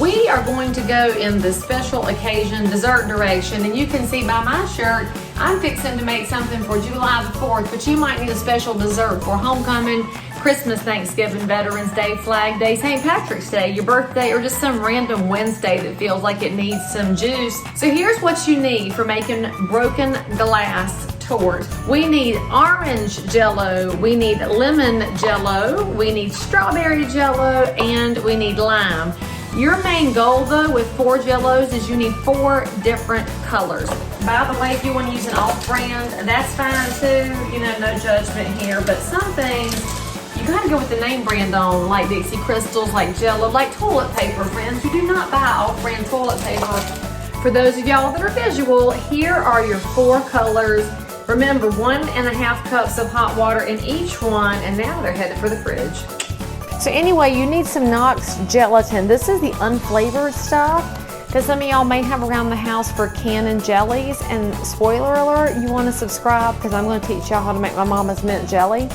We are going to go in the special occasion dessert direction, and you can see by my shirt, I'm fixing to make something for July the 4th, but you might need a special dessert for homecoming, Christmas, Thanksgiving, Veterans Day, Flag Day, St. Patrick's Day, your birthday, or just some random Wednesday that feels like it needs some juice. So here's what you need for making broken glass torte. We need orange jello, we need lemon jello, we need strawberry jello, and we need lime. Your main goal though with 4 jellos is you need 4 different colors. By the way, if you want to use an off-brand, that's fine too. You know, no judgment here, but some things you gotta go with the name brand on, like Dixie Crystals, like Jello, like toilet paper, friends. You do not buy off-brand toilet paper. For those of y'all that are visual, here are your 4 colors. Remember, 1.5 cups of hot in each one, and now they're headed for the fridge. So anyway, you need some Knox gelatin. This is the unflavored stuff that some of y'all may have around the house for canning jellies. And spoiler alert, you want to subscribe because I'm going to teach y'all how to make my mama's mint jelly.